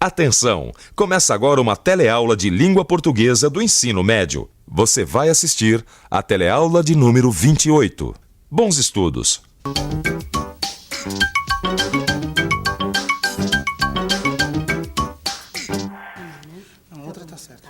Atenção! Começa agora uma teleaula de língua portuguesa do ensino médio. Você vai assistir a teleaula de número 28. Bons estudos! A outra tá certa.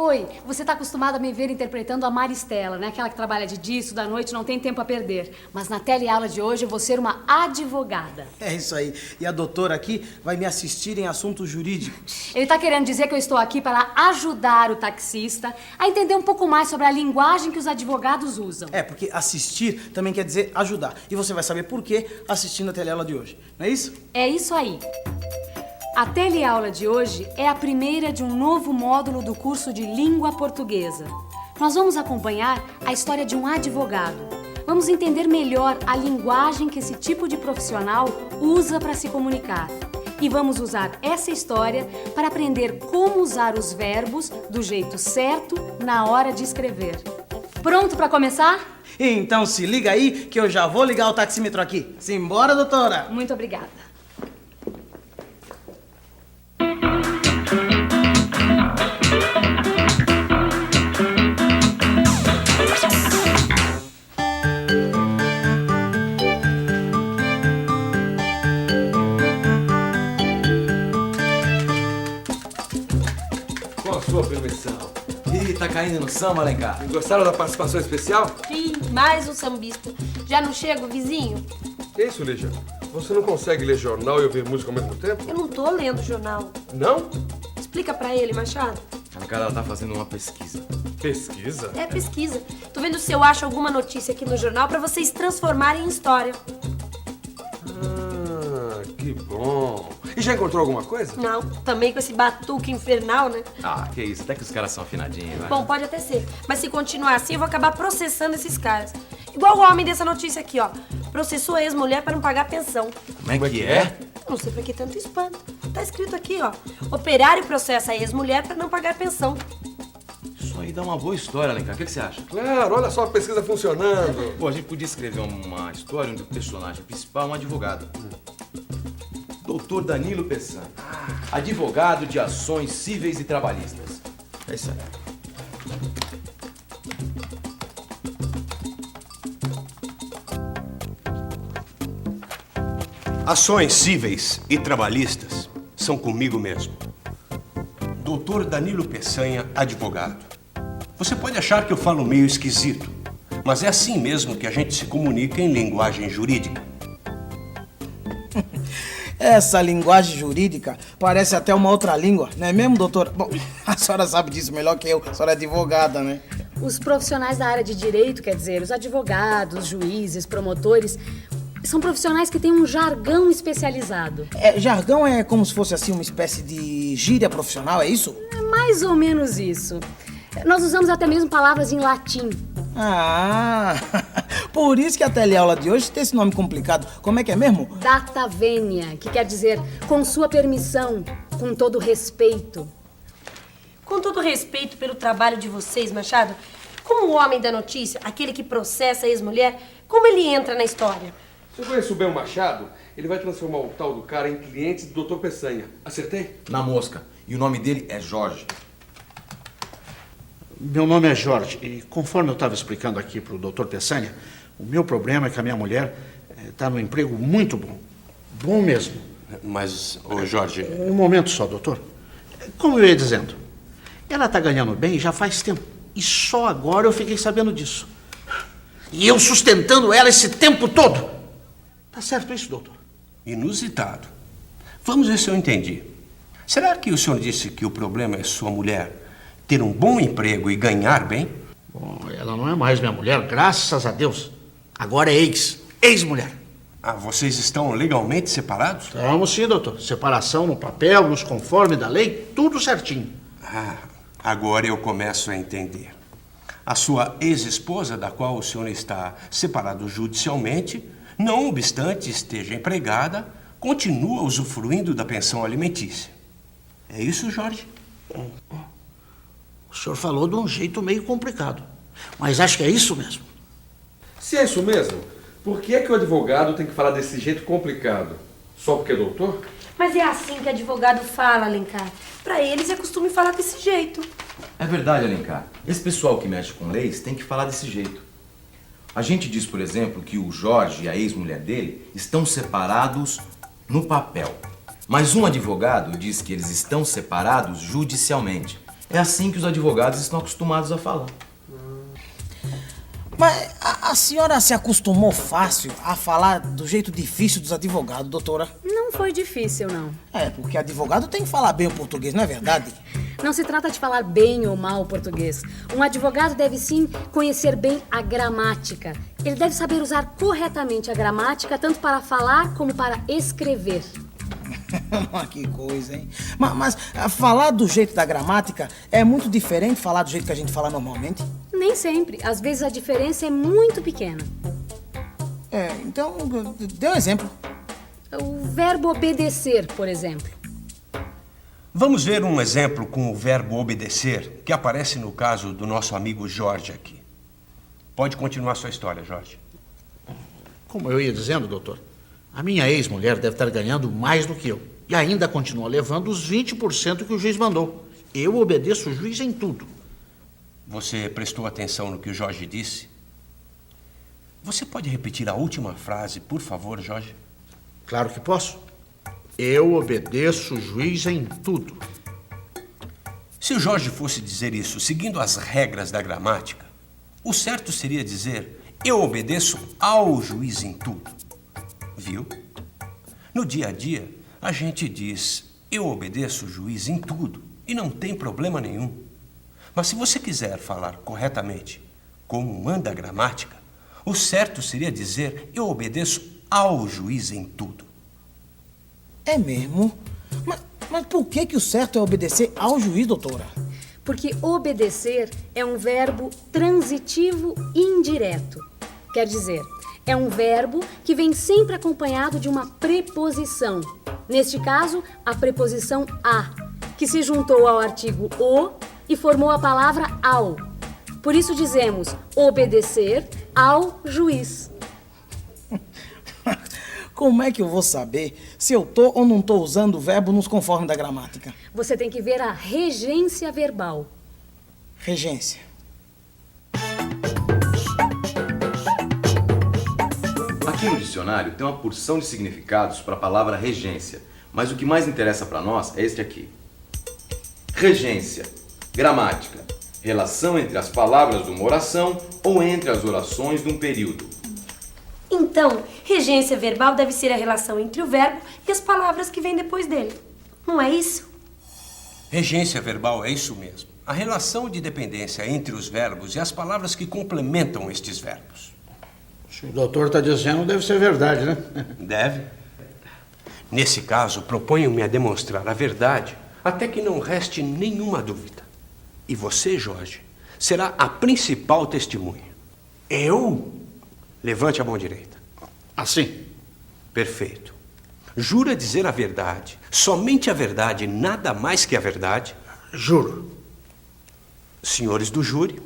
Oi, você tá acostumado a me ver interpretando a Maristela, né? Aquela que trabalha de dia, estuda à noite, não tem tempo a perder. Mas na teleaula de hoje eu vou ser uma advogada. É isso aí. E a doutora aqui vai me assistir em assuntos jurídicos. Ele tá querendo dizer que eu estou aqui para ajudar o taxista a entender um pouco mais sobre a linguagem que os advogados usam. É, porque assistir também quer dizer ajudar. E você vai saber por quê assistindo a teleaula de hoje. Não é isso? É isso aí. A teleaula de hoje é a primeira de um novo módulo do curso de língua portuguesa. Nós vamos acompanhar a história de um advogado. Vamos entender melhor a linguagem que esse tipo de profissional usa para se comunicar. E vamos usar essa história para aprender como usar os verbos do jeito certo na hora de escrever. Pronto para começar? Então se liga aí que eu já vou ligar o taxímetro aqui. Simbora, doutora! Muito obrigada. Com a sua permissão. Ih, tá caindo no samba, Alencar. Gostaram da participação especial? Ih, mais um sambista. Já não chega o vizinho? Que isso, Lígia? Você não consegue ler jornal e ouvir música ao mesmo tempo? Eu não tô lendo jornal. Não? Explica pra ele, Machado. Alencar, ela tá fazendo uma pesquisa. Pesquisa? É pesquisa. Tô vendo se eu acho alguma notícia aqui no jornal pra vocês transformarem em história. Ah, que bom. E já encontrou alguma coisa? Não, também com esse batuque infernal, né? Ah, que isso. Até que os caras são afinadinhos, vai. Bom, pode até ser. Mas se continuar assim, eu vou acabar processando esses caras. Igual o homem dessa notícia aqui, ó. Processou a ex-mulher pra não pagar pensão. Como é que é? Não sei pra que tanto espanto. Tá escrito aqui, ó. Operário processa a ex-mulher pra não pagar pensão. Isso aí dá uma boa história, Alencar. O que você acha? Claro, olha só a pesquisa funcionando. Pô, a gente podia escrever uma história onde o personagem principal é um advogado. Doutor Danilo Peçanha. Advogado de ações cíveis e trabalhistas. É isso aí. Ações cíveis e trabalhistas são comigo mesmo. Doutor Danilo Peçanha, advogado. Você pode achar que eu falo meio esquisito, mas é assim mesmo que a gente se comunica em linguagem jurídica. Essa linguagem jurídica parece até uma outra língua, não é mesmo, doutora? Bom, a senhora sabe disso melhor que eu. A senhora é advogada, né? Os profissionais da área de direito, quer dizer, os advogados, juízes, promotores, são profissionais que têm um jargão especializado. Jargão é como se fosse assim uma espécie de gíria profissional, é isso? É mais ou menos isso. Nós usamos até mesmo palavras em latim. Ah, por isso que a teleaula de hoje tem esse nome complicado. Como é que é mesmo? Data venia, que quer dizer com sua permissão, com todo respeito. Com todo respeito pelo trabalho de vocês, Machado, como o homem da notícia, aquele que processa a ex-mulher, como ele entra na história? Você conhece o Bel Machado? Ele vai transformar o tal do cara em cliente do Dr. Peçanha. Acertei? Na mosca. E o nome dele é Jorge. Meu nome é Jorge e conforme eu estava explicando aqui para o Dr. Peçanha, o meu problema é que a minha mulher está num emprego muito bom. Bom mesmo. Mas, ô Jorge... Um momento só, doutor. Como eu ia dizendo, ela está ganhando bem já faz tempo. E só agora eu fiquei sabendo disso. E eu sustentando ela esse tempo todo. Tá certo isso, doutor? Inusitado. Vamos ver se eu entendi. Será que o senhor disse que o problema é sua mulher ter um bom emprego e ganhar bem? Bom, ela não é mais minha mulher, graças a Deus. Agora é ex-mulher. Ah, vocês estão legalmente separados? Estamos sim, doutor. Separação no papel, nos conforme da lei, tudo certinho. Ah, agora eu começo a entender. A sua ex-esposa, da qual o senhor está separado judicialmente, não obstante esteja empregada, continua usufruindo da pensão alimentícia. É isso, Jorge? O senhor falou de um jeito meio complicado, mas acho que é isso mesmo. Se é isso mesmo, por que é que o advogado tem que falar desse jeito complicado? Só porque é doutor? Mas é assim que advogado fala, Alencar. Pra eles é costume falar desse jeito. É verdade, Alencar. Esse pessoal que mexe com leis tem que falar desse jeito. A gente diz, por exemplo, que o Jorge e a ex-mulher dele estão separados no papel. Mas um advogado diz que eles estão separados judicialmente. É assim que os advogados estão acostumados a falar. Mas a senhora se acostumou fácil a falar do jeito difícil dos advogados, doutora? Não foi difícil, não. É, porque advogado tem que falar bem o português, não é verdade? Não se trata de falar bem ou mal o português. Um advogado deve sim conhecer bem a gramática. Ele deve saber usar corretamente a gramática, tanto para falar como para escrever. Que coisa, hein? Mas falar do jeito da gramática é muito diferente de falar do jeito que a gente fala normalmente? Nem sempre. Às vezes a diferença é muito pequena. É, então, dê um exemplo. O verbo obedecer, por exemplo. Vamos ver um exemplo com o verbo obedecer, que aparece no caso do nosso amigo Jorge aqui. Pode continuar sua história, Jorge. Como eu ia dizendo, doutor, a minha ex-mulher deve estar ganhando mais do que eu. E ainda continua levando os 20% que o juiz mandou. Eu obedeço o juiz em tudo. Você prestou atenção no que o Jorge disse? Você pode repetir a última frase, por favor, Jorge? Claro que posso. Eu obedeço o juiz em tudo. Se o Jorge fosse dizer isso seguindo as regras da gramática, o certo seria dizer: eu obedeço ao juiz em tudo. Viu? No dia a dia, a gente diz: eu obedeço o juiz em tudo, e não tem problema nenhum. Mas se você quiser falar corretamente, como manda a gramática, o certo seria dizer: eu obedeço ao juiz em tudo. É mesmo? Mas por que o certo é obedecer ao juiz, doutora? Porque obedecer é um verbo transitivo indireto. Quer dizer, é um verbo que vem sempre acompanhado de uma preposição. Neste caso, a preposição a, que se juntou ao artigo o e formou a palavra ao. Por isso dizemos obedecer ao juiz. Como é que eu vou saber se eu tô ou não tô usando o verbo nos conformes da gramática? Você tem que ver a regência verbal. Regência. Aqui no dicionário tem uma porção de significados para a palavra regência, mas o que mais interessa para nós é este aqui. Regência, gramática, relação entre as palavras de uma oração ou entre as orações de um período. Então, regência verbal deve ser a relação entre o verbo e as palavras que vêm depois dele. Não é isso? Regência verbal é isso mesmo. A relação de dependência entre os verbos e as palavras que complementam estes verbos. Se o doutor está dizendo, deve ser verdade, né? Deve. Nesse caso, proponho-me a demonstrar a verdade até que não reste nenhuma dúvida. E você, Jorge, será a principal testemunha. Eu? Levante a mão direita. Assim. Perfeito. Jura dizer a verdade, somente a verdade, nada mais que a verdade? Juro. Senhores do júri,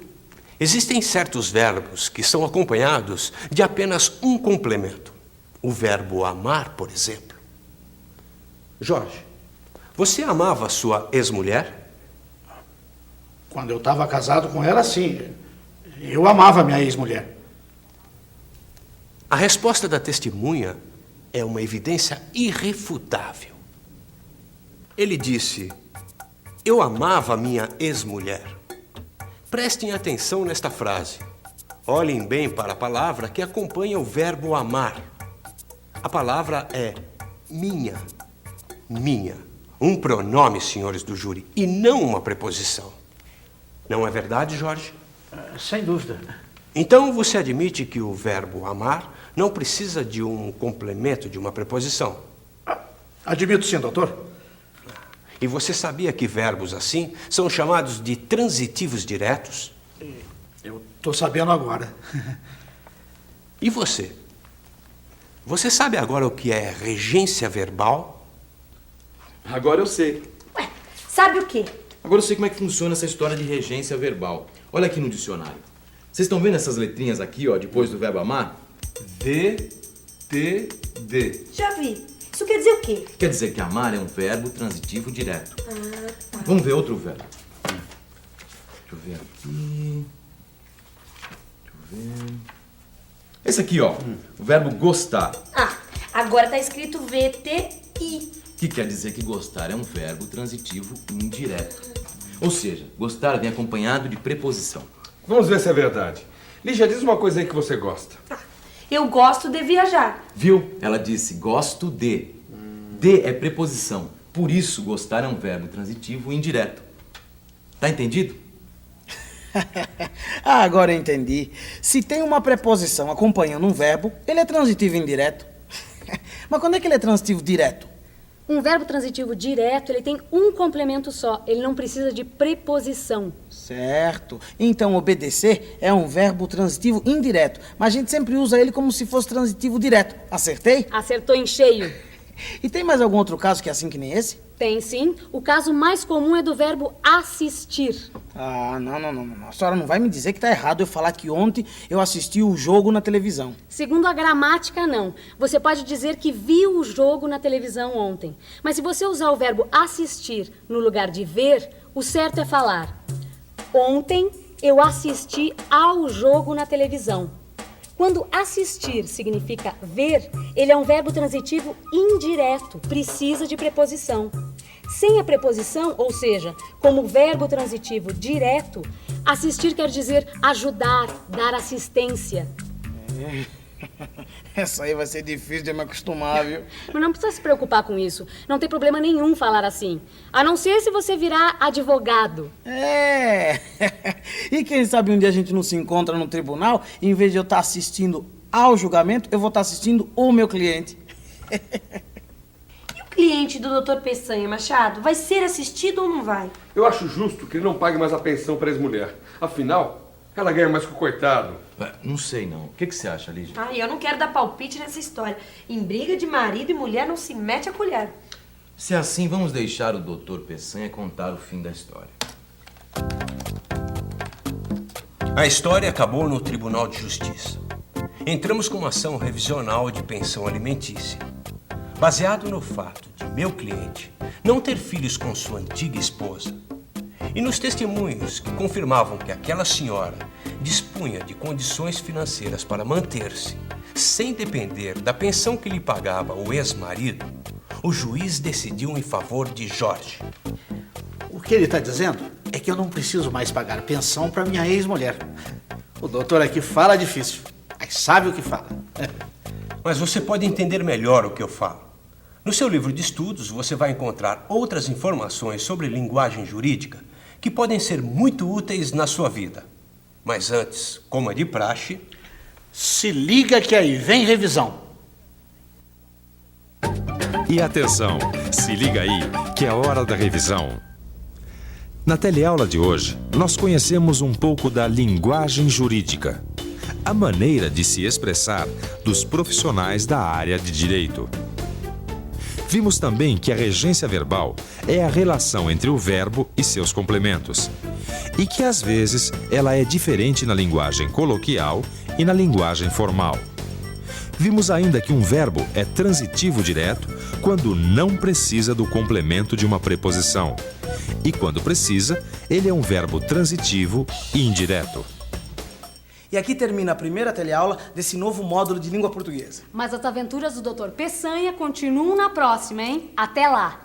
existem certos verbos que são acompanhados de apenas um complemento. O verbo amar, por exemplo. Jorge, você amava sua ex-mulher? Quando eu estava casado com ela, sim. Eu amava minha ex-mulher. A resposta da testemunha é uma evidência irrefutável. Ele disse: eu amava minha ex-mulher. Prestem atenção nesta frase. Olhem bem para a palavra que acompanha o verbo amar. A palavra é minha. Minha. Um pronome, senhores do júri, e não uma preposição. Não é verdade, Jorge? Sem dúvida. Então você admite que o verbo amar não precisa de um complemento, de uma preposição? Admito sim, doutor. E você sabia que verbos assim são chamados de transitivos diretos? Eu estou sabendo agora. E você? Você sabe agora o que é regência verbal? Agora eu sei. Ué, sabe o quê? Agora eu sei como é que funciona essa história de regência verbal. Olha aqui no dicionário. Vocês estão vendo essas letrinhas aqui, ó, depois do verbo amar? V, T, D. Já vi. Isso Isso quer dizer o quê? Quer dizer que amar é um verbo transitivo direto. Vamos ver outro verbo. Deixa eu ver aqui. Esse aqui, ó. O verbo gostar. Ah, agora tá escrito VTI. Que quer dizer que gostar é um verbo transitivo indireto. Ou seja, gostar vem acompanhado de preposição. Vamos ver se é verdade. Lígia, diz uma coisa aí que você gosta. Eu gosto de viajar. Viu? Ela disse gosto de. De é preposição. Por isso, gostar é um verbo transitivo indireto. Tá entendido? Ah, agora eu entendi. Se tem uma preposição acompanhando um verbo, ele é transitivo indireto. Mas quando é que ele é transitivo direto? Um verbo transitivo direto, ele tem um complemento só. Ele não precisa de preposição. Certo. Então, obedecer é um verbo transitivo indireto. Mas a gente sempre usa ele como se fosse transitivo direto. Acertei? Acertou em cheio. E tem mais algum outro caso que é assim que nem esse? Tem sim. O caso mais comum é do verbo assistir. Ah, não. A senhora não vai me dizer que tá errado eu falar que ontem eu assisti o jogo na televisão. Segundo a gramática, não. Você pode dizer que viu o jogo na televisão ontem. Mas se você usar o verbo assistir no lugar de ver, o certo é falar: ontem eu assisti ao jogo na televisão. Quando assistir significa ver, ele é um verbo transitivo indireto, precisa de preposição. Sem a preposição, ou seja, como verbo transitivo direto, assistir quer dizer ajudar, dar assistência. Essa aí vai ser difícil de eu me acostumar, viu? Mas não precisa se preocupar com isso. Não tem problema nenhum falar assim. A não ser se você virar advogado. É! E quem sabe um dia a gente não se encontra no tribunal e em vez de eu estar assistindo ao julgamento, eu vou estar assistindo o meu cliente. E o cliente do Dr. Peçanha, Machado, vai ser assistido ou não vai? Eu acho justo que ele não pague mais a pensão para a ex-mulher. Afinal, ela ganha mais que o coitado. Não sei não. O que você acha, Lígia? Ai, eu não quero dar palpite nessa história. Em briga de marido e mulher não se mete a colher. Se é assim, vamos deixar o Dr. Peçanha contar o fim da história. A história acabou no Tribunal de Justiça. Entramos com uma ação revisional de pensão alimentícia. Baseado no fato de meu cliente não ter filhos com sua antiga esposa e nos testemunhos que confirmavam que aquela senhora dispunha de condições financeiras para manter-se, sem depender da pensão que lhe pagava o ex-marido, o juiz decidiu em favor de Jorge. O que ele está dizendo é que eu não preciso mais pagar pensão para minha ex-mulher. O doutor aqui fala difícil, mas sabe o que fala. Mas você pode entender melhor o que eu falo. No seu livro de estudos, você vai encontrar outras informações sobre linguagem jurídica que podem ser muito úteis na sua vida. Mas antes, como é de praxe... Se liga que aí vem revisão. E atenção, se liga aí, que é hora da revisão. Na teleaula de hoje, nós conhecemos um pouco da linguagem jurídica, a maneira de se expressar dos profissionais da área de direito. Vimos também que a regência verbal é a relação entre o verbo e seus complementos, e que às vezes ela é diferente na linguagem coloquial e na linguagem formal. Vimos ainda que um verbo é transitivo direto quando não precisa do complemento de uma preposição, e quando precisa, ele é um verbo transitivo indireto. E aqui termina a primeira teleaula desse novo módulo de língua portuguesa. Mas as aventuras do Dr. Peçanha continuam na próxima, hein? Até lá!